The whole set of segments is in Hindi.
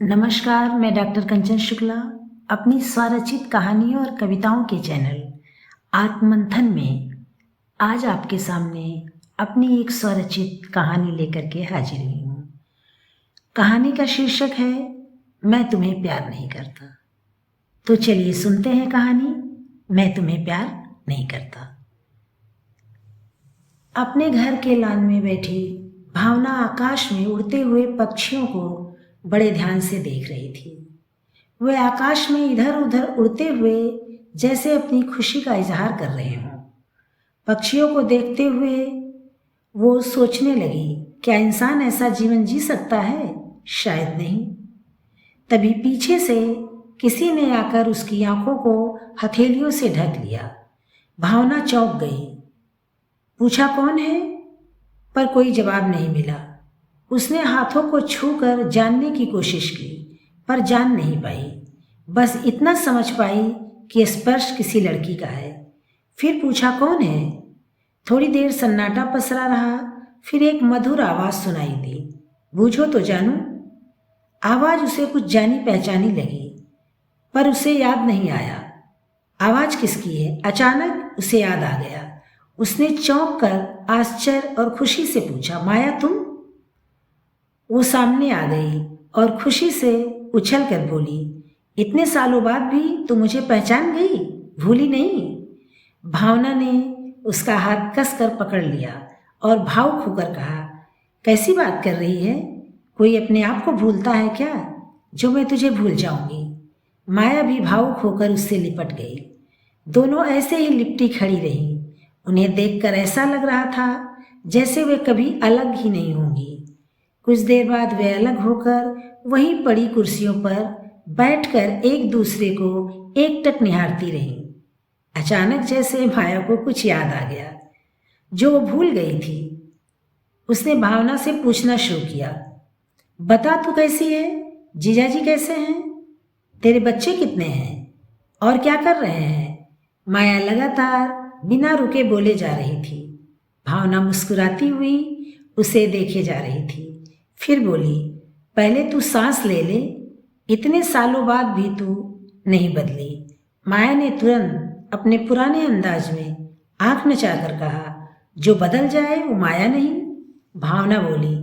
नमस्कार, मैं डॉक्टर कंचन शुक्ला अपनी स्वरचित कहानियों और कविताओं के चैनल आत्ममंथन में आज आपके सामने अपनी एक स्वरचित कहानी लेकर के हाजिर हुई हूँ। कहानी का शीर्षक है मैं तुम्हें प्यार नहीं करता। तो चलिए सुनते हैं कहानी मैं तुम्हें प्यार नहीं करता। अपने घर के लान में बैठी भावना आकाश में उड़ते हुए पक्षियों को बड़े ध्यान से देख रही थी। वे आकाश में इधर उधर उड़ते हुए जैसे अपनी खुशी का इजहार कर रहे हों। पक्षियों को देखते हुए वो सोचने लगी, क्या इंसान ऐसा जीवन जी सकता है? शायद नहीं। तभी पीछे से किसी ने आकर उसकी आंखों को हथेलियों से ढक लिया। भावना चौंक गई। पूछा कौन है, पर कोई जवाब नहीं मिला। उसने हाथों को छूकर जानने की कोशिश की, पर जान नहीं पाई। बस इतना समझ पाई कि स्पर्श किसी लड़की का है। फिर पूछा कौन है। थोड़ी देर सन्नाटा पसरा रहा, फिर एक मधुर आवाज सुनाई दी, बूझो तो जानू। आवाज उसे कुछ जानी पहचानी लगी, पर उसे याद नहीं आया आवाज किसकी है। अचानक उसे याद आ गया। उसने चौंक कर आश्चर्य और खुशी से पूछा, माया तुम? वो सामने आ गई और खुशी से उछल कर बोली, इतने सालों बाद भी तू मुझे पहचान गई, भूली नहीं? भावना ने उसका हाथ कस कर पकड़ लिया और भावुक होकर कहा, कैसी बात कर रही है? कोई अपने आप को भूलता है क्या, जो मैं तुझे भूल जाऊंगी? माया भी भावुक होकर उससे लिपट गई। दोनों ऐसे ही लिपटी खड़ी रहीं। उन्हें देखकर ऐसा लग रहा था जैसे वे कभी अलग ही नहीं होंगी। कुछ देर बाद वे अलग होकर वहीं पड़ी कुर्सियों पर बैठकर एक दूसरे को एकटक निहारती रहीं। अचानक जैसे माया को कुछ याद आ गया जो वो भूल गई थी। उसने भावना से पूछना शुरू किया, बता तू कैसी है? जीजाजी कैसे हैं? तेरे बच्चे कितने हैं और क्या कर रहे हैं? माया लगातार बिना रुके बोले जा रही थी। भावना मुस्कुराती हुई उसे देखे जा रही थी। फिर बोली, पहले तू सांस ले ले, इतने सालों बाद भी तू नहीं बदली। माया ने तुरंत अपने पुराने अंदाज में आंख नचाकर कहा, जो बदल जाए वो माया नहीं। भावना बोली,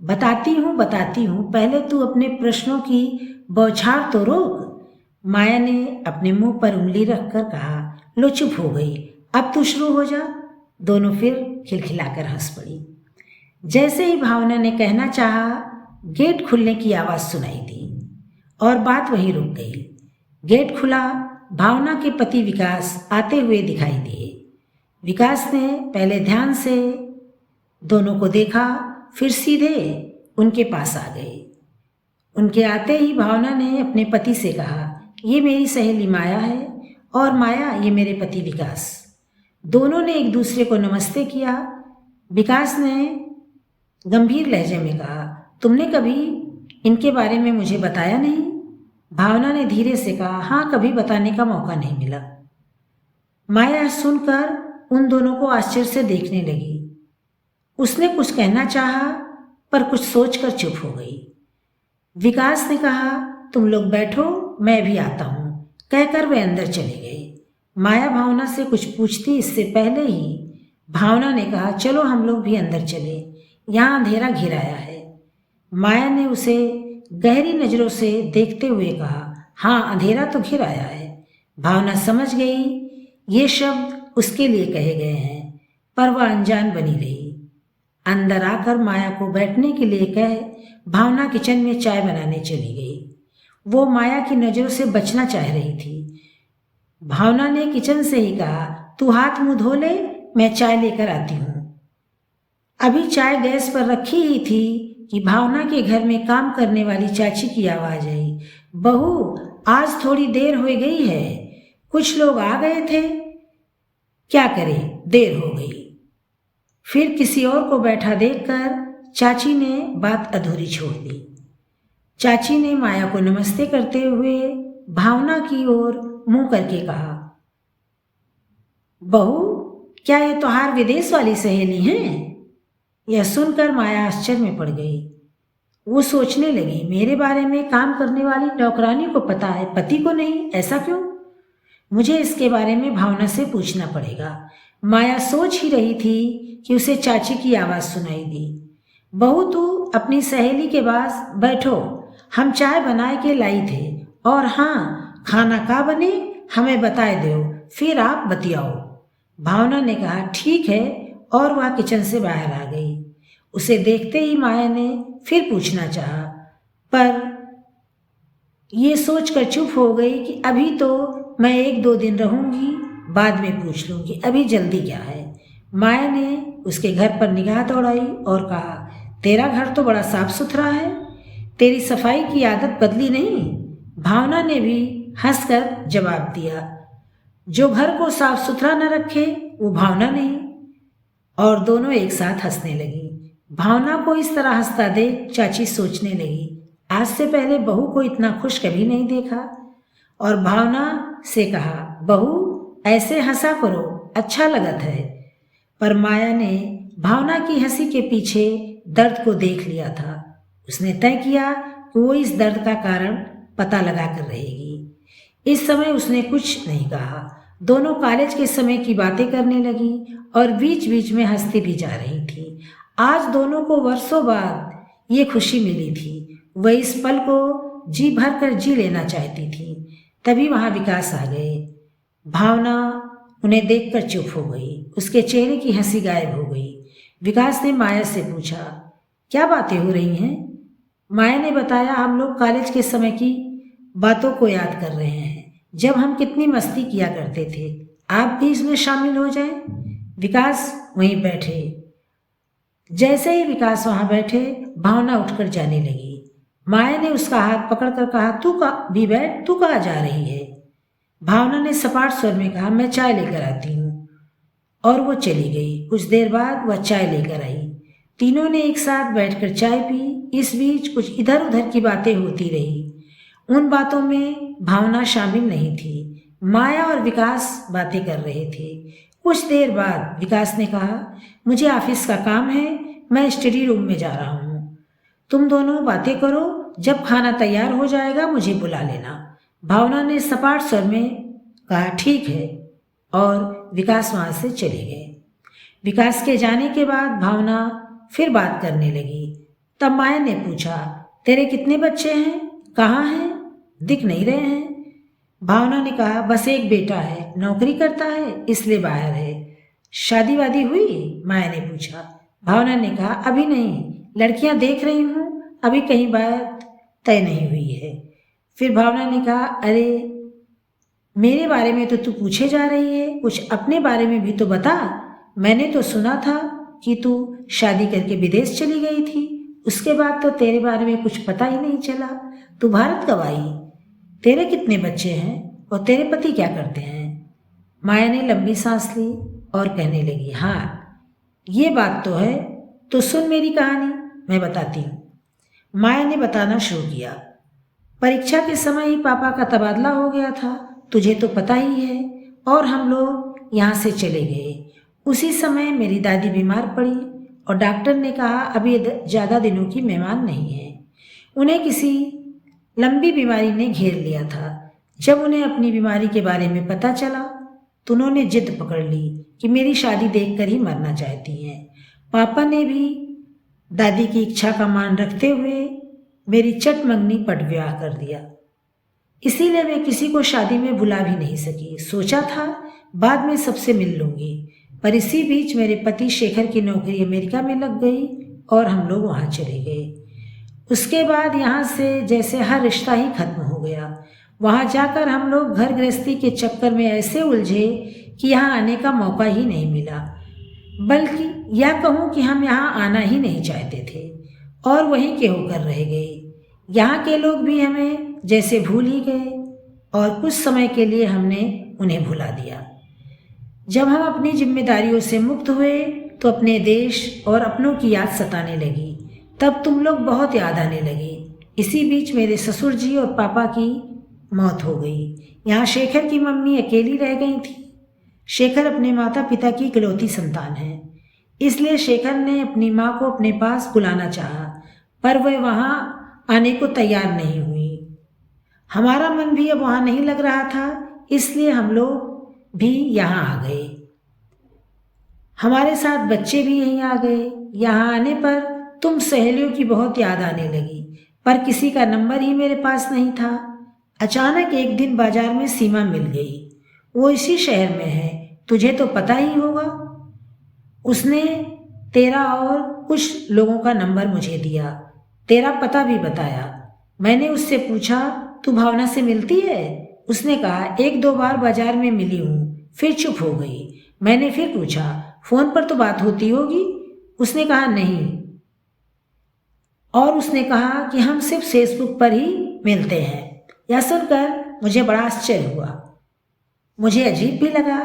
बताती हूँ, पहले तू अपने प्रश्नों की बौछार तो रोक। माया ने अपने मुंह पर उंगली रखकर कहा, लो चुप हो गई, अब तू शुरू हो जा। दोनों फिर खिलखिलाकर हंस पड़ी। जैसे ही भावना ने कहना चाहा, गेट खुलने की आवाज सुनाई दी और बात वहीं रुक गई। गेट खुला। भावना के पति विकास आते हुए दिखाई दिए। विकास ने पहले ध्यान से दोनों को देखा, फिर सीधे उनके पास आ गए। उनके आते ही भावना ने अपने पति से कहा, ये मेरी सहेली माया है और माया ये मेरे पति विकास। दोनों ने एक दूसरे को नमस्ते किया। विकास ने गंभीर लहजे में कहा, तुमने कभी इनके बारे में मुझे बताया नहीं? भावना ने धीरे से कहा, हाँ, कभी बताने का मौका नहीं मिला। माया सुनकर उन दोनों को आश्चर्य से देखने लगी। उसने कुछ कहना चाहा, पर कुछ सोचकर चुप हो गई। विकास ने कहा, तुम लोग बैठो, मैं भी आता हूँ, कहकर वे अंदर चले गए। माया भावना से कुछ पूछती इससे पहले ही भावना ने कहा, चलो हम लोग भी अंदर चले, यहाँ अंधेरा घिर आया है। माया ने उसे गहरी नजरों से देखते हुए कहा, हाँ, अंधेरा तो घिर आया है। भावना समझ गई ये शब्द उसके लिए कहे गए हैं, पर वह अनजान बनी रही। अंदर आकर माया को बैठने के लिए कह भावना किचन में चाय बनाने चली गई। वो माया की नजरों से बचना चाह रही थी। भावना ने किचन से ही कहा, तू हाथ मुंह धो ले, मैं चाय लेकर आती हूँ। अभी चाय गैस पर रखी ही थी कि भावना के घर में काम करने वाली चाची की आवाज आई, बहू, आज थोड़ी देर हो गई है, कुछ लोग आ गए थे, क्या करें, देर हो गई। फिर किसी और को बैठा देखकर चाची ने बात अधूरी छोड़ दी। चाची ने माया को नमस्ते करते हुए भावना की ओर मुंह करके कहा, बहू, क्या ये तुम्हार विदेश वाली सहेली हैं? यह सुनकर माया आश्चर्य में पड़ गई। वो सोचने लगी, मेरे बारे में काम करने वाली नौकरानी को पता है, पति को नहीं, ऐसा क्यों? मुझे इसके बारे में भावना से पूछना पड़ेगा। माया सोच ही रही थी कि उसे चाची की आवाज़ सुनाई दी। बहू, तू अपनी सहेली के पास बैठो, हम चाय बनाए के लाई थे, और हाँ, खाना का बने हमें बताए दो, फिर आप बतियाओ। भावना ने कहा, ठीक है, और वह किचन से बाहर आ गई। उसे देखते ही माया ने फिर पूछना चाहा, पर ये सोचकर चुप हो गई कि अभी तो मैं 1-2 दिन रहूंगी, बाद में पूछ लूंगी, अभी जल्दी क्या है। माया ने उसके घर पर निगाह दौड़ाई और कहा, तेरा घर तो बड़ा साफ सुथरा है, तेरी सफाई की आदत बदली नहीं? भावना ने भी हंसकर जवाब दिया, जो घर को साफ सुथरा न रखे वो भावना नहीं। और दोनों एक साथ हंसने लगी। भावना को इस तरह हंसता देख चाची सोचने लगी, आज से पहले बहू को इतना खुश कभी नहीं देखा। और भावना से कहा, बहू ऐसे हंसा करो, अच्छा लगत है। पर माया ने भावना की हंसी के पीछे दर्द को देख लिया था। उसने तय किया कि वो इस दर्द का कारण पता लगा कर रहेगी। इस समय उसने कुछ नहीं कहा। दोनों कॉलेज के समय की बातें करने लगी और बीच बीच में हंसती भी जा रही थी। आज दोनों को वर्षों बाद ये खुशी मिली थी। वह इस पल को जी भर कर जी लेना चाहती थी। तभी वहां विकास आ गए। भावना उन्हें देखकर चुप हो गई। उसके चेहरे की हंसी गायब हो गई। विकास ने माया से पूछा, क्या बातें हो रही हैं? माया ने बताया, हम लोग कॉलेज के समय की बातों को याद कर रहे हैं, जब हम कितनी मस्ती किया करते थे। आप भी इसमें शामिल हो जाएं। विकास वहीं बैठे। जैसे ही विकास वहां बैठे, भावना उठकर जाने लगी। माया ने उसका हाथ पकड़कर कहा, तू का भी बैठ, तू कहाँ जा रही है? भावना ने सपाट स्वर में कहा, मैं चाय लेकर आती हूँ। और वो चली गई। कुछ देर बाद वह चाय लेकर आई। तीनों ने एक साथ बैठकर चाय पी। इस बीच कुछ इधर उधर की बातें होती रही। उन बातों में भावना शामिल नहीं थी। माया और विकास बातें कर रहे थे। कुछ देर बाद विकास ने कहा, मुझे ऑफिस का काम है, मैं स्टडी रूम में जा रहा हूँ। तुम दोनों बातें करो, जब खाना तैयार हो जाएगा मुझे बुला लेना। भावना ने सपाट स्वर में कहा, ठीक है, और विकास वहां से चले गए। विकास के जाने के बाद भावना फिर बात करने लगी। तब माया ने पूछा, तेरे कितने बच्चे हैं, कहाँ हैं, दिख नहीं रहे हैं? भावना ने कहा, बस एक बेटा है, नौकरी करता है, इसलिए बाहर है। शादी वादी हुई? माया ने पूछा। भावना ने कहा, अभी नहीं, लड़कियां देख रही हूँ, अभी कहीं बात तय नहीं हुई है। फिर भावना ने कहा, अरे मेरे बारे में तो तू पूछे जा रही है, कुछ अपने बारे में भी तो बता। मैंने तो सुना था कि तू शादी करके विदेश चली गई थी, उसके बाद तो तेरे बारे में कुछ पता ही नहीं चला। तू भारत कब आई? तेरे कितने बच्चे हैं और तेरे पति क्या करते हैं? माया ने लंबी सांस ली और कहने लगी, हाँ ये बात तो है, तो सुन मेरी कहानी, मैं बताती हूँ। माया ने बताना शुरू किया। परीक्षा के समय ही पापा का तबादला हो गया था, तुझे तो पता ही है, और हम लोग यहाँ से चले गए। उसी समय मेरी दादी बीमार पड़ी और डॉक्टर ने कहा अभी ज़्यादा दिनों की मेहमान नहीं है। उन्हें किसी लंबी बीमारी ने घेर लिया था। जब उन्हें अपनी बीमारी के बारे में पता चला तो उन्होंने जिद पकड़ ली कि मेरी शादी देखकर ही मरना चाहती हैं। पापा ने भी दादी की इच्छा का मान रखते हुए मेरी चट मंगनी पट विवाह कर दिया। इसीलिए मैं किसी को शादी में बुला भी नहीं सकी। सोचा था बाद में सबसे मिल लूंगी, पर इसी बीच मेरे पति शेखर की नौकरी अमेरिका में लग गई और हम लोग वहाँ चले गए। उसके बाद यहाँ से जैसे हर रिश्ता ही खत्म हो गया। वहाँ जाकर हम लोग घर गृहस्थी के चक्कर में ऐसे उलझे कि यहाँ आने का मौका ही नहीं मिला, बल्कि यह कहूँ कि हम यहाँ आना ही नहीं चाहते थे और वहीं के होकर रह गए। यहाँ के लोग भी हमें जैसे भूल ही गए और कुछ समय के लिए हमने उन्हें भुला दिया। जब हम अपनी जिम्मेदारियों से मुक्त हुए तो अपने देश और अपनों की याद सताने लगी। तब तुम लोग बहुत याद आने लगे। इसी बीच मेरे ससुर जी और पापा की मौत हो गई। यहाँ शेखर की मम्मी अकेली रह गई थी। शेखर अपने माता पिता की इकलौती संतान है, इसलिए शेखर ने अपनी माँ को अपने पास बुलाना चाहा, पर वह वहाँ आने को तैयार नहीं हुई। हमारा मन भी अब वहाँ नहीं लग रहा था, इसलिए हम लोग भी यहाँ आ गए। हमारे साथ बच्चे भी यहीं आ गए। यहाँ आने पर तुम सहेलियों की बहुत याद आने लगी, पर किसी का नंबर ही मेरे पास नहीं था। अचानक एक दिन बाजार में सीमा मिल गई। वो इसी शहर में है, तुझे तो पता ही होगा। उसने तेरा और कुछ लोगों का नंबर मुझे दिया, तेरा पता भी बताया। मैंने उससे पूछा, तू भावना से मिलती है? उसने कहा, एक दो बार बाजार में मिली हूँ, फिर चुप हो गई। मैंने फिर पूछा, फोन पर तो बात होती होगी? उसने कहा, नहीं। और उसने कहा कि हम सिर्फ फेसबुक पर ही मिलते हैं। यह सुनकर मुझे बड़ा आश्चर्य हुआ। मुझे अजीब भी लगा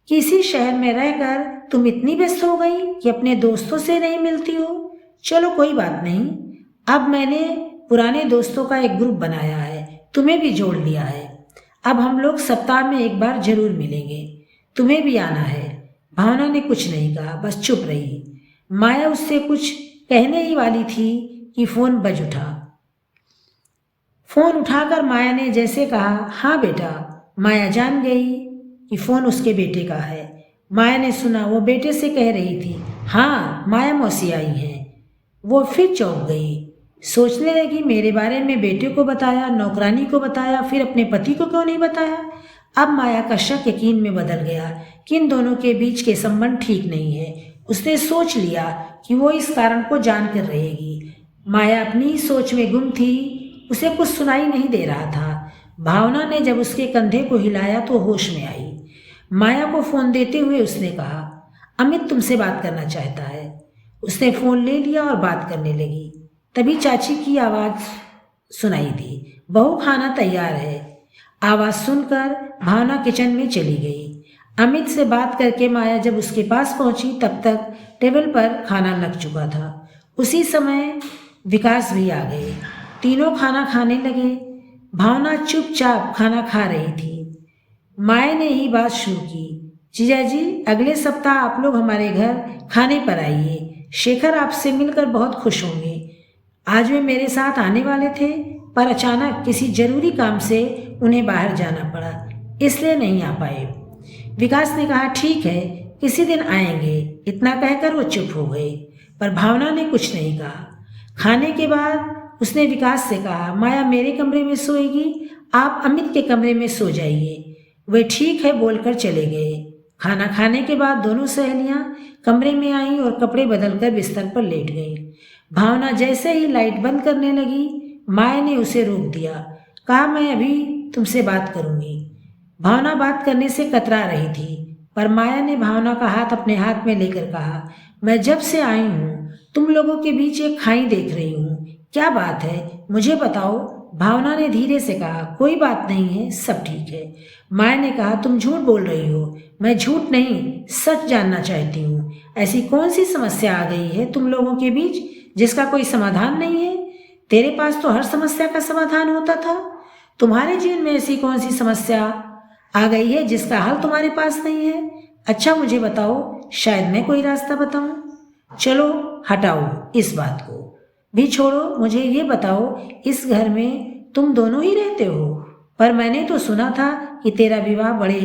कि इसी शहर में रहकर तुम इतनी व्यस्त हो गई कि अपने दोस्तों से नहीं मिलती हो। चलो कोई बात नहीं, अब मैंने पुराने दोस्तों का एक ग्रुप बनाया है, तुम्हें भी जोड़ लिया है। अब हम लोग सप्ताह में एक बार जरूर मिलेंगे, तुम्हें भी आना है। भावना ने कुछ नहीं कहा, बस चुप रही। माया उससे कुछ कहने ही वाली थी कि फोन बज उठा। फोन उठाकर माया ने जैसे कहा, हाँ बेटा। माया जान गई कि फोन उसके बेटे का है। माया ने सुना वो बेटे से कह रही थी, हाँ माया मौसी आई हैं। वो फिर चौंक गई, सोचने लगी मेरे बारे में बेटे को बताया, नौकरानी को बताया, फिर अपने पति को क्यों नहीं बताया। अब माया का शक यकीन में बदल गया कि इन दोनों के बीच के संबंध ठीक नहीं है। उसने सोच लिया कि वो इस कारण को जान कर रहेगी। माया अपनी सोच में गुम थी, उसे कुछ सुनाई नहीं दे रहा था। भावना ने जब उसके कंधे को हिलाया तो होश में आई। माया को फोन देते हुए उसने कहा, अमित तुमसे बात करना चाहता है। उसने फोन ले लिया और बात करने लगी। तभी चाची की आवाज़ सुनाई दी, बहू खाना तैयार है। आवाज़ सुनकर भावना किचन में चली गई। अमित से बात करके माया जब उसके पास पहुंची तब तक टेबल पर खाना लग चुका था। उसी समय विकास भी आ गए। तीनों खाना खाने लगे। भावना चुपचाप खाना खा रही थी। माया ने ही बात शुरू की, जीजा जी अगले सप्ताह आप लोग हमारे घर खाने पर आइए। शेखर आपसे मिलकर बहुत खुश होंगे। आज वे मेरे साथ आने वाले थे, पर अचानक किसी जरूरी काम से उन्हें बाहर जाना पड़ा, इसलिए नहीं आ पाए। विकास ने कहा, ठीक है किसी दिन आएंगे। इतना कहकर वो चुप हो गए, पर भावना ने कुछ नहीं कहा। खाने के बाद उसने विकास से कहा, माया मेरे कमरे में सोएगी, आप अमित के कमरे में सो जाइए। वे ठीक है बोलकर चले गए। खाना खाने के बाद दोनों सहेलियां कमरे में आईं और कपड़े बदलकर बिस्तर पर लेट गईं। भावना जैसे ही लाइट बंद करने लगी, माया ने उसे रोक दिया, कहा, मैं अभी तुमसे बात करूंगी। भावना बात करने से कतरा रही थी, पर माया ने भावना का हाथ अपने हाथ में लेकर कहा, मैं जब से आई हूँ तुम लोगों के बीच एक खाई देख रही हूँ, क्या बात है मुझे बताओ। भावना ने धीरे से कहा, कोई बात नहीं है, सब ठीक है। माया ने कहा, तुम झूठ बोल रही हो। मैं झूठ नहीं, सच जानना चाहती हूँ। ऐसी कौन सी समस्या आ गई है तुम लोगों के बीच जिसका कोई समाधान नहीं है? तेरे पास तो हर समस्या का समाधान होता था। तुम्हारे जीवन में ऐसी कौन सी समस्या आ गई है जिसका हल तुम्हारे पास नहीं है? अच्छा मुझे बताओ, शायद मैं कोई रास्ता बताऊं। चलो हटाओ इस बात को भी छोड़ो, मुझे ये बताओ, इस घर में तुम दोनों ही रहते हो? पर मैंने तो सुना था कि तेरा विवाह बड़े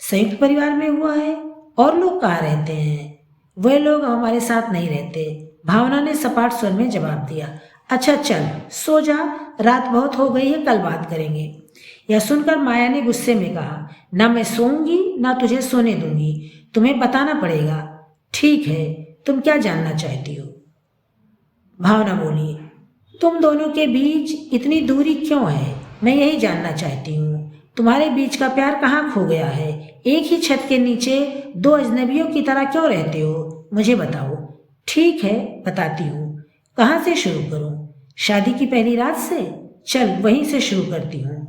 संयुक्त परिवार में हुआ है। और लोग कहाँ रहते हैं? वह लोग हमारे साथ नहीं रहते। भावना ने सपाट स्वर में जवाब दिया। अच्छा चल सो जा, रात बहुत हो गई है, कल बात करेंगे। यह सुनकर माया ने गुस्से में कहा, ना मैं सोऊंगी ना तुझे सोने दूंगी, तुम्हें बताना पड़ेगा। ठीक है, तुम क्या जानना चाहती हो? भावना बोली, तुम दोनों के बीच इतनी दूरी क्यों है? मैं यही जानना चाहती हूँ। तुम्हारे बीच का प्यार कहाँ खो गया है? एक ही छत के नीचे दो अजनबियों की तरह क्यों रहते हो? मुझे बताओ। ठीक है बताती हूँ। कहाँ से शुरू करूँ? शादी की पहली रात से? चल वहीं से शुरू करती हूँ।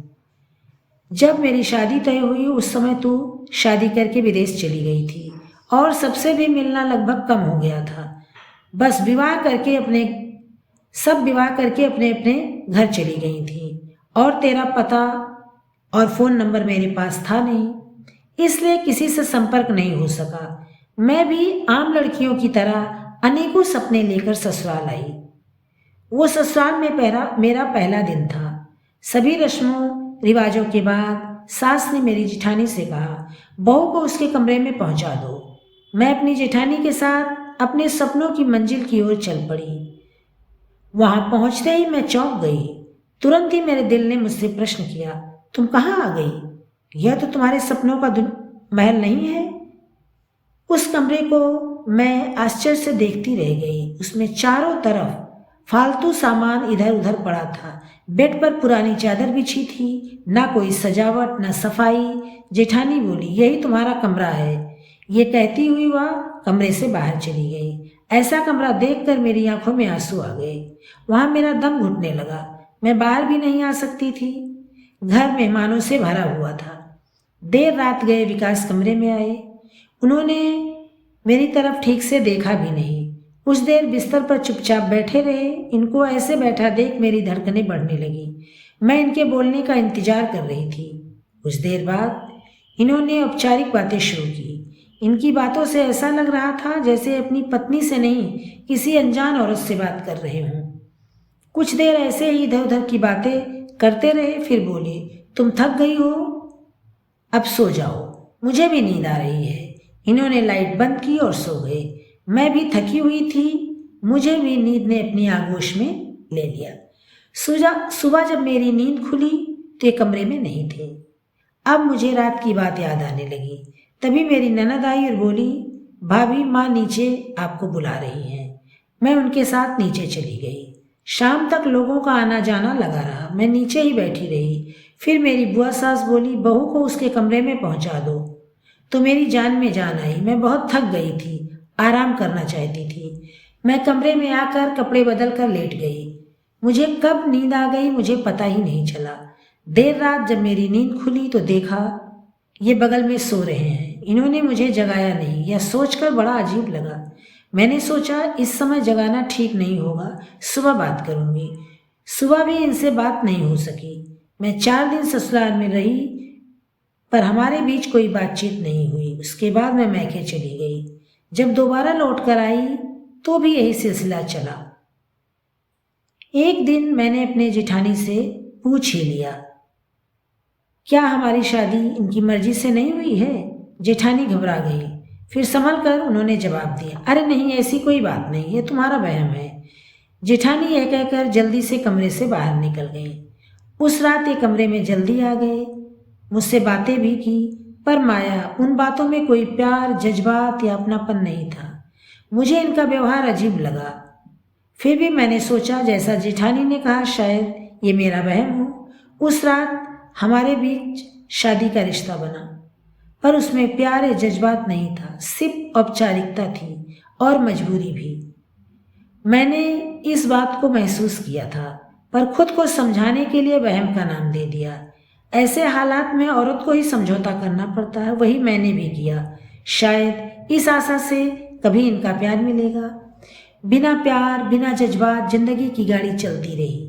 जब मेरी शादी तय हुई उस समय तू शादी करके विदेश चली गई थी और सबसे भी मिलना लगभग कम हो गया था। बस विवाह करके अपने अपने घर चली गई थी और तेरा पता और फ़ोन नंबर मेरे पास था नहीं, इसलिए किसी से संपर्क नहीं हो सका। मैं भी आम लड़कियों की तरह अनेकों सपने लेकर ससुराल आई। वो ससुराल में मेरा पहला दिन था। सभी रस्मों रिवाजों के बाद सास ने मेरी जेठानी से कहा, बहू को उसके कमरे में पहुंचा दो। मैं अपनी जेठानी के साथ अपने सपनों की मंजिल की ओर चल पड़ी। वहां पहुंचते ही मैं चौंक गई। तुरंत ही मेरे दिल ने मुझसे प्रश्न किया, तुम कहाँ आ गई? यह तो तुम्हारे सपनों का महल नहीं है। उस कमरे को मैं आश्चर्य से देखती रह गई। उसमें चारों तरफ फालतू सामान इधर उधर पड़ा था। बेड पर पुरानी चादर बिछी थी, ना कोई सजावट ना सफाई। जेठानी बोली, यही तुम्हारा कमरा है। ये कहती हुई वह कमरे से बाहर चली गई। ऐसा कमरा देखकर मेरी आंखों में आंसू आ गए। वहां मेरा दम घुटने लगा। मैं बाहर भी नहीं आ सकती थी। घर मेहमानों से भरा हुआ था। देर रात गए विकास कमरे में आए। उन्होंने मेरी तरफ ठीक से देखा भी नहीं। कुछ देर बिस्तर पर चुपचाप बैठे रहे। इनको ऐसे बैठा देख मेरी धड़कनें बढ़ने लगी। मैं इनके बोलने का इंतजार कर रही थी। कुछ देर बाद इन्होंने औपचारिक बातें शुरू की। इनकी बातों से ऐसा लग रहा था जैसे अपनी पत्नी से नहीं, किसी अनजान औरत से बात कर रहे हों। कुछ देर ऐसे ही इधर उधर की बातें करते रहे, फिर बोले, तुम थक गई हो, अब सो जाओ, मुझे भी नींद आ रही है। इन्होंने लाइट बंद की और सो गए। मैं भी थकी हुई थी। मुझे भी नींद ने अपनी आगोश में ले लिया। सुबह जब मेरी नींद खुली तो ये कमरे में नहीं थे। अब मुझे रात की बात याद आने लगी। तभी मेरी ननद आई और बोली, भाभी, माँ नीचे आपको बुला रही हैं। मैं उनके साथ नीचे चली गई। शाम तक लोगों का आना जाना लगा रहा। मैं नीचे ही बैठी रही। फिर मेरी बुआ सास बोली, बहू को उसके कमरे में पहुंचा दो। तो मेरी जान में जान आई। मैं बहुत थक गई थी, आराम करना चाहती थी। मैं कमरे में आकर कपड़े बदल कर लेट गई। मुझे कब नींद आ गई मुझे पता ही नहीं चला। देर रात जब मेरी नींद खुली तो देखा ये बगल में सो रहे हैं। इन्होंने मुझे जगाया नहीं। यह सोचकर बड़ा अजीब लगा। मैंने सोचा इस समय जगाना ठीक नहीं होगा, सुबह बात करूंगी। सुबह भी इनसे बात नहीं हो सकी। मैं 4 दिन ससुराल में रही, पर हमारे बीच कोई बातचीत नहीं हुई। उसके बाद मैं मैके चली गई। जब दोबारा लौट कर आई तो भी यही सिलसिला चला। एक दिन मैंने अपने जेठानी से पूछ ही लिया, क्या हमारी शादी इनकी मर्जी से नहीं हुई है? जेठानी घबरा गई। फिर संभल कर उन्होंने जवाब दिया, अरे नहीं, ऐसी कोई बात नहीं, ये तुम्हारा वहम है। जेठानी यह कहकर जल्दी से कमरे से बाहर निकल गई। उस रात ये कमरे में जल्दी आ गए। मुझसे बातें भी की, पर माया, उन बातों में कोई प्यार, जज्बात या अपनापन नहीं था। मुझे इनका व्यवहार अजीब लगा। फिर भी मैंने सोचा, जैसा जेठानी ने कहा, शायद ये मेरा वहम हो। उस रात हमारे बीच शादी का रिश्ता बना, पर उसमें प्यार या जज्बात नहीं था, सिर्फ औपचारिकता थी और मजबूरी भी। मैंने इस बात को महसूस किया था, पर खुद को समझाने के लिए वहम का नाम दे दिया। ऐसे हालात में औरत को ही समझौता करना पड़ता है, वही मैंने भी किया। शायद इस आशा से कभी इनका प्यार मिलेगा। बिना प्यार, बिना जज्बात जिंदगी की गाड़ी चलती रही।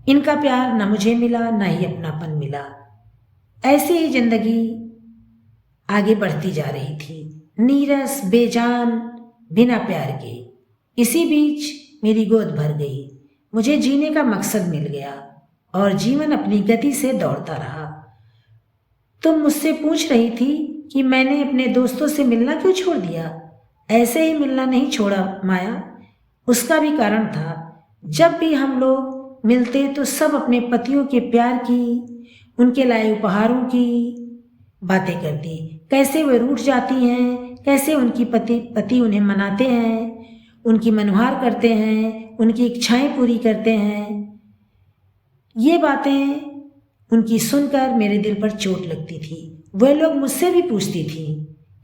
इनका प्यार न मुझे मिला, न ही अपनापन मिला। ऐसी ही जिंदगी आगे बढ़ती जा रही थी, नीरस, बेजान, बिना प्यार के। इसी बीच मेरी गोद भर गई। मुझे जीने का मकसद मिल गया और जीवन अपनी गति से दौड़ता रहा। तुम मुझसे पूछ रही थी कि मैंने अपने दोस्तों से मिलना क्यों छोड़ दिया। ऐसे ही मिलना नहीं छोड़ा माया, उसका भी कारण था। जब भी हम लोग मिलते तो सब अपने पतियों के प्यार की, उनके लाए उपहारों की बातें करती। कैसे वे रूठ जाती हैं, कैसे उनकी पति उन्हें मनाते हैं, उनकी मनुहार करते हैं, उनकी इच्छाएं पूरी करते हैं। ये बातें उनकी सुनकर मेरे दिल पर चोट लगती थी। वह लोग मुझसे भी पूछती थी।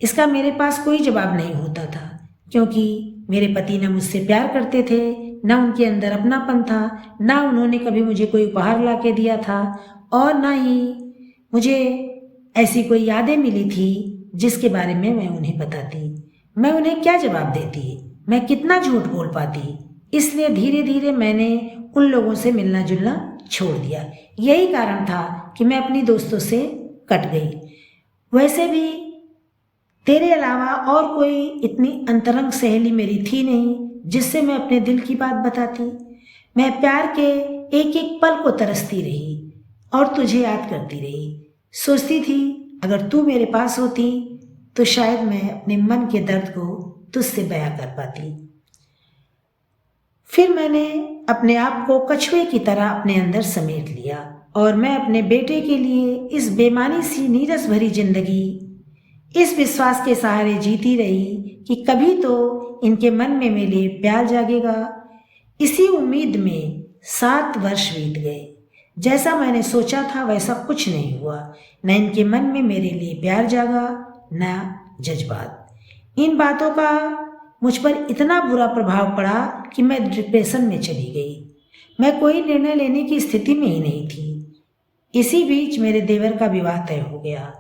इसका मेरे पास कोई जवाब नहीं होता था, क्योंकि मेरे पति न मुझसे प्यार करते थे, न उनके अंदर अपनापन था, न उन्होंने कभी मुझे कोई उपहार ला के दिया था, और न ही मुझे ऐसी कोई यादें मिली थी जिसके बारे में मैं उन्हें बताती। मैं उन्हें क्या जवाब देती, मैं कितना झूठ बोल पाती। इसलिए धीरे धीरे मैंने उन लोगों से मिलना जुलना छोड़ दिया। यही कारण था कि मैं अपनी दोस्तों से कट गई। वैसे भी तेरे अलावा और कोई इतनी अंतरंग सहेली मेरी थी नहीं जिससे मैं अपने दिल की बात बताती। मैं प्यार के एक एक पल को तरसती रही और तुझे याद करती रही। सोचती थी अगर तू मेरे पास होती तो शायद मैं अपने मन के दर्द को तुझसे बयां कर पाती। फिर मैंने अपने आप को कछुए की तरह अपने अंदर समेट लिया और मैं अपने बेटे के लिए इस बेमानी सी नीरस भरी जिंदगी इस विश्वास के सहारे जीती रही कि कभी तो इनके मन में मेरे लिए प्यार जागेगा। इसी उम्मीद में 7 वर्ष बीत गए। जैसा मैंने सोचा था वैसा कुछ नहीं हुआ। न इनके मन में मेरे लिए प्यार जागा न जज्बात। इन बातों का मुझ पर इतना बुरा प्रभाव पड़ा कि मैं डिप्रेशन में चली गई। मैं कोई निर्णय लेने की स्थिति में ही नहीं थी। इसी बीच मेरे देवर का विवाह तय हो गया।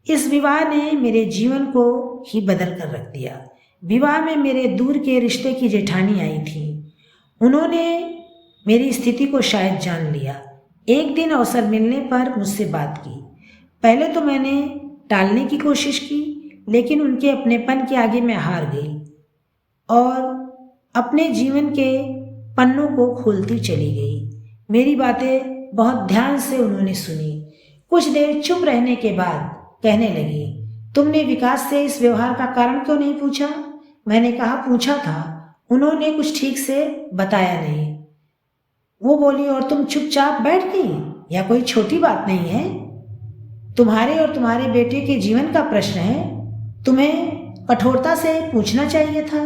इस विवाह ने मेरे जीवन को ही बदल कर रख दिया। विवाह में मेरे दूर के रिश्ते की जेठानी आई थी। उन्होंने मेरी स्थिति को शायद जान लिया। एक दिन अवसर मिलने पर मुझसे बात की। पहले तो मैंने टालने की कोशिश की, लेकिन उनके अपनेपन के आगे मैं हार गई और अपने जीवन के पन्नों को खोलती चली गई। मेरी बातें बहुत ध्यान से उन्होंने सुनी। कुछ देर चुप रहने के बाद कहने लगी, तुमने विकास से इस व्यवहार का कारण क्यों नहीं पूछा? मैंने कहा पूछा था, उन्होंने कुछ ठीक से बताया नहीं। वो बोली, और तुम चुपचाप बैठ गई? या कोई छोटी बात नहीं है? तुम्हारे और तुम्हारे बेटे के जीवन का प्रश्न है। तुम्हें कठोरता से पूछना चाहिए था।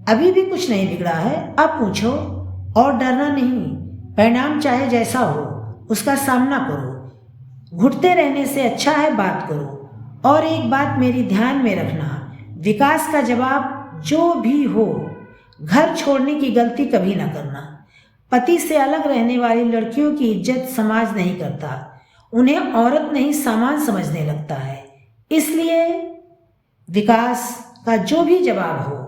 अभी भी कुछ नहीं बिगड़ा है, अब पूछो और डरना नहीं। परिणाम चाहे जैसा हो उसका सामना करो। घुटते रहने से अच्छा है बात करो। और एक बात मेरी ध्यान में रखना, विकास का जवाब जो भी हो, घर छोड़ने की गलती कभी ना करना। पति से अलग रहने वाली लड़कियों की इज्जत समाज नहीं करता। उन्हें औरत नहीं सामान समझने लगता है। इसलिए विकास का जो भी जवाब हो,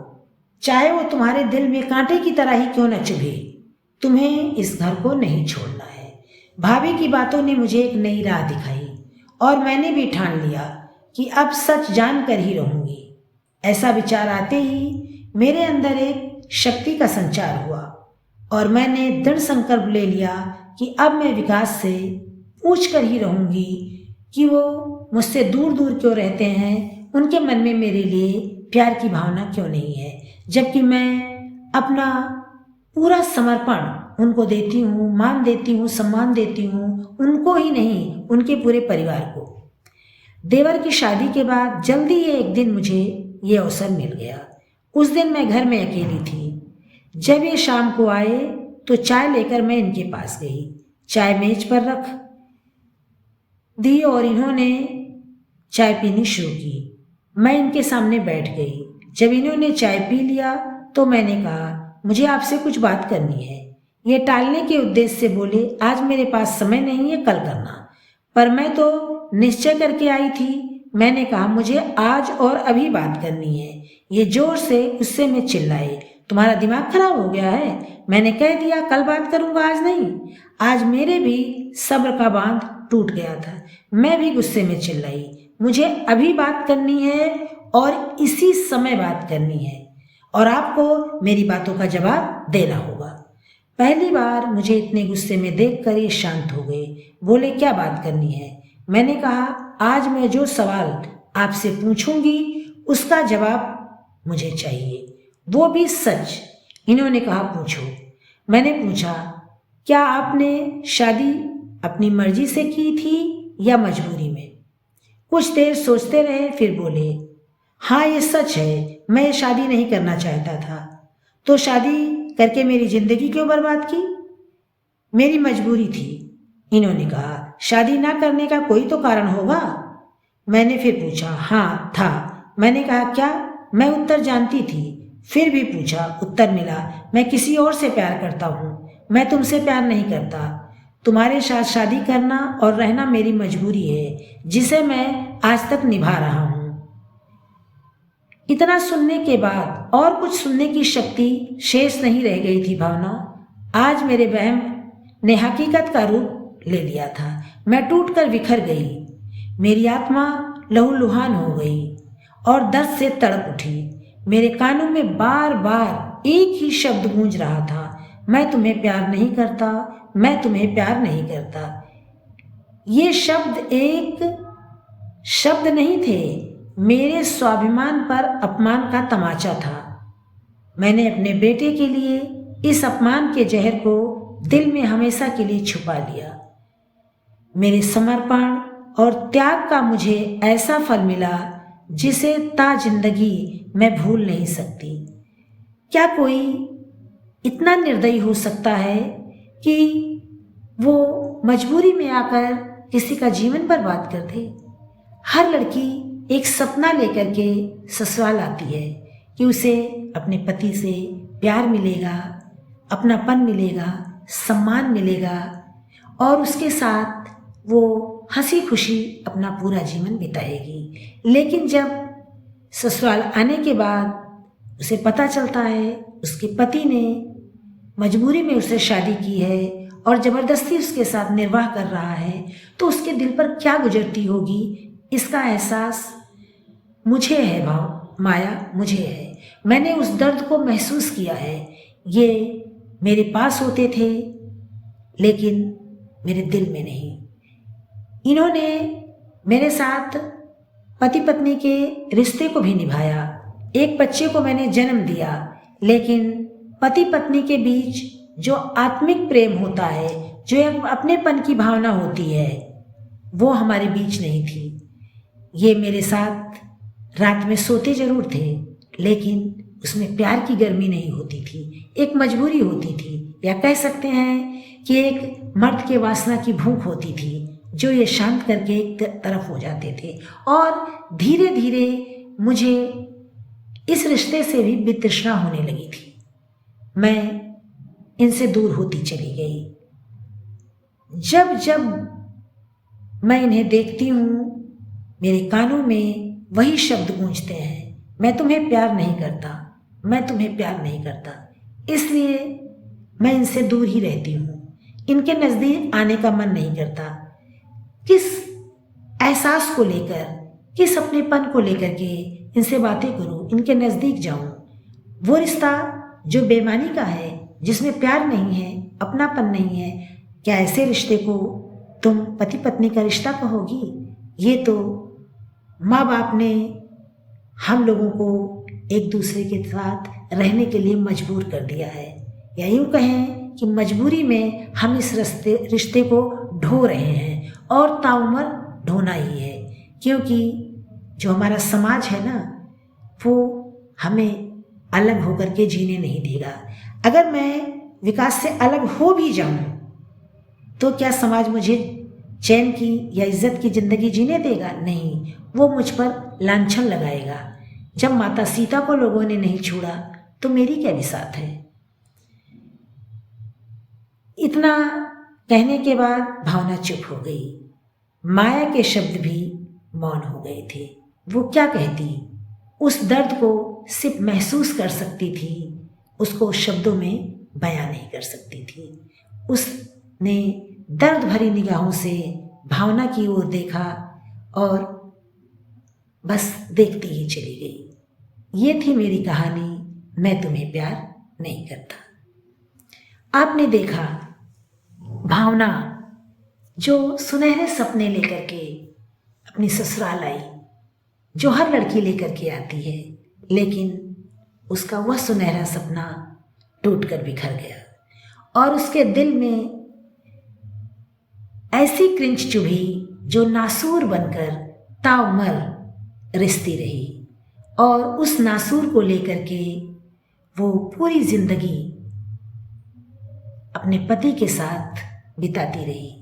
चाहे वो तुम्हारे दिल में कांटे की तरह ही क्यों न चुभे, तुम्हें इस घर को नहीं छोड़ना है। भाभी की बातों ने मुझे एक नई राह दिखाई और मैंने भी ठान लिया कि अब सच जान कर ही रहूंगी। ऐसा विचार आते ही मेरे अंदर एक शक्ति का संचार हुआ और मैंने दृढ़ संकल्प ले लिया कि अब मैं विकास से पूछ कर ही रहूंगी कि वो मुझसे दूर दूर क्यों रहते हैं, उनके मन में मेरे लिए प्यार की भावना क्यों नहीं है, जबकि मैं अपना पूरा समर्पण उनको देती हूँ, मान देती हूँ, सम्मान देती हूँ, उनको ही नहीं उनके पूरे परिवार को। देवर की शादी के बाद जल्दी ही एक दिन मुझे ये अवसर मिल गया। उस दिन मैं घर में अकेली थी। जब ये शाम को आए तो चाय लेकर मैं इनके पास गई। चाय मेज पर रख दी और इन्होंने चाय पीनी शुरू की। मैं इनके सामने बैठ गई। जब इन्होंने चाय पी लिया तो मैंने कहा, मुझे आपसे कुछ बात करनी है। ये टालने के उद्देश्य से बोले, आज मेरे पास समय नहीं है, कल करना। पर मैं तो निश्चय करके आई थी। मैंने कहा, मुझे आज और अभी बात करनी है। ये जोर से गुस्से में चिल्लाए, तुम्हारा दिमाग खराब हो गया है? मैंने कह दिया कल बात करूंगा, आज नहीं। आज मेरे भी सब्र का बांध टूट गया था। मैं भी गुस्से में चिल्लाई, मुझे अभी बात करनी है और इसी समय बात करनी है और आपको मेरी बातों का जवाब देना होगा। पहली बार मुझे इतने गुस्से में देखकर ये शांत हो गए। बोले, क्या बात करनी है? मैंने कहा, आज मैं जो सवाल आपसे पूछूंगी उसका जवाब मुझे चाहिए, वो भी सच। इन्होंने कहा, पूछो। मैंने पूछा, क्या आपने शादी अपनी मर्जी से की थी या मजबूरी में? कुछ देर सोचते रहे, फिर बोले, हाँ ये सच है, मैं ये शादी नहीं करना चाहता था। तो शादी करके मेरी जिंदगी क्यों बर्बाद की? मेरी मजबूरी थी। इन्होंने कहा, शादी ना करने का कोई तो कारण होगा। मैंने फिर पूछा, हाँ था। मैंने कहा, क्या? मैं उत्तर जानती थी। फिर भी पूछा, उत्तर मिला, मैं किसी और से प्यार करता हूँ, मैं तुमसे प्यार नहीं करता। तुम्हारे साथ शादी करना और रहना मेरी मजबूरी है, जिसे मैं आज तक निभा रहा हूँ। इतना सुनने के बाद और कुछ सुनने की शक्ति शेष नहीं रह गई थी भावना। आज मेरे वहम ने हकीकत का रूप ले लिया था। मैं टूटकर बिखर गई। मेरी आत्मा लहूलुहान हो गई और दर्द से तड़प उठी। मेरे कानों में बार बार एक ही शब्द गूंज रहा था, मैं तुम्हें प्यार नहीं करता, मैं तुम्हें प्यार नहीं करता। ये शब्द एक शब्द नहीं थे, मेरे स्वाभिमान पर अपमान का तमाचा था। मैंने अपने बेटे के लिए इस अपमान के जहर को दिल में हमेशा के लिए छुपा लिया। मेरे समर्पण और त्याग का मुझे ऐसा फल मिला जिसे ता जिंदगी मैं भूल नहीं सकती। क्या कोई इतना निर्दयी हो सकता है कि वो मजबूरी में आकर किसी का जीवन बर्बाद कर दे? हर लड़की एक सपना लेकर के ससुराल आती है कि उसे अपने पति से प्यार मिलेगा, अपनापन मिलेगा, सम्मान मिलेगा और उसके साथ वो हंसी खुशी अपना पूरा जीवन बिताएगी। लेकिन जब ससुराल आने के बाद उसे पता चलता है उसके पति ने मजबूरी में उससे शादी की है और ज़बरदस्ती उसके साथ निर्वाह कर रहा है, तो उसके दिल पर क्या गुजरती होगी, इसका एहसास मुझे है। भाव माया मुझे है, मैंने उस दर्द को महसूस किया है। ये मेरे पास होते थे लेकिन मेरे दिल में नहीं। इन्होंने मेरे साथ पति पत्नी के रिश्ते को भी निभाया, एक बच्चे को मैंने जन्म दिया, लेकिन पति पत्नी के बीच जो आत्मिक प्रेम होता है, जो एक अपनेपन की भावना होती है, वो हमारे बीच नहीं थी। ये मेरे साथ रात में सोते जरूर थे लेकिन उसमें प्यार की गर्मी नहीं होती थी, एक मजबूरी होती थी, या कह सकते हैं कि एक मर्द के वासना की भूख होती थी जो ये शांत करके एक तरफ हो जाते थे। और धीरे धीरे मुझे इस रिश्ते से भी वितृष्णा होने लगी थी, मैं इनसे दूर होती चली गई। जब जब मैं इन्हें देखती हूँ मेरे कानों में वही शब्द गूंजते हैं, मैं तुम्हें प्यार नहीं करता, मैं तुम्हें प्यार नहीं करता। इसलिए मैं इनसे दूर ही रहती हूँ, इनके नज़दीक आने का मन नहीं करता। किस एहसास को लेकर, किस अपनेपन को लेकर के इनसे बातें करूं, इनके नज़दीक जाऊं? वो रिश्ता जो बेईमानी का है, जिसमें प्यार नहीं है, अपनापन नहीं है, क्या ऐसे रिश्ते को तुम पति पत्नी का रिश्ता कहोगी? ये तो माँ बाप ने हम लोगों को एक दूसरे के साथ रहने के लिए मजबूर कर दिया है, या यूँ कहें कि मजबूरी में हम इस रिश्ते को ढो रहे हैं और ताउम्र ढोना ही है, क्योंकि जो हमारा समाज है ना, वो हमें अलग होकर के जीने नहीं देगा। अगर मैं विकास से अलग हो भी जाऊं तो क्या समाज मुझे चैन की या इज्जत की ज़िंदगी जीने देगा? नहीं, वो मुझ पर लांछन लगाएगा। जब माता सीता को लोगों ने नहीं छोड़ा तो मेरी क्या बिसात है। इतना कहने के बाद भावना चुप हो गई, माया के शब्द भी मौन हो गए थे। वो क्या कहती, उस दर्द को सिर्फ महसूस कर सकती थी, उसको शब्दों में बयां नहीं कर सकती थी। उसने दर्द भरी निगाहों से भावना की ओर देखा और बस देखती ही चली गई। ये थी मेरी कहानी, मैं तुम्हें प्यार नहीं करता। आपने देखा भावना जो सुनहरे सपने लेकर के अपनी ससुराल आई, जो हर लड़की लेकर के आती है, लेकिन उसका वह सुनहरा सपना टूटकर बिखर गया और उसके दिल में ऐसी क्रिंच चुभी जो नासूर बनकर ताउम्र रिश्ती रही, और उस नासूर को लेकर के वो पूरी जिंदगी अपने पति के साथ बिताती रही,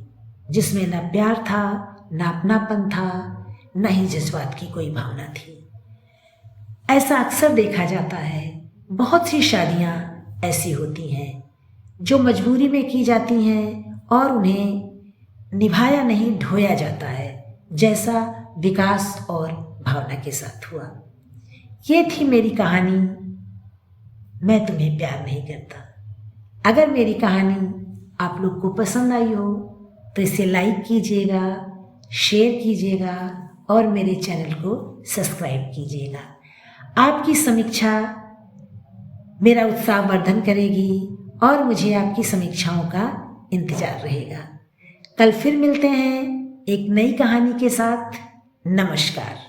जिसमें न प्यार था, न अपनापन था, न ही जज्बात की कोई भावना थी। ऐसा अक्सर देखा जाता है, बहुत सी शादियां ऐसी होती हैं जो मजबूरी में की जाती हैं और उन्हें निभाया नहीं, ढोया जाता है, जैसा विकास और भावना के साथ हुआ। ये थी मेरी कहानी, मैं तुम्हें प्यार नहीं करता। अगर मेरी कहानी आप लोग को पसंद आई हो तो इसे लाइक कीजिएगा, शेयर कीजिएगा और मेरे चैनल को सब्सक्राइब कीजिएगा। आपकी समीक्षा मेरा उत्साह वर्धन करेगी और मुझे आपकी समीक्षाओं का इंतजार रहेगा। कल फिर मिलते हैं एक नई कहानी के साथ। नमस्कार।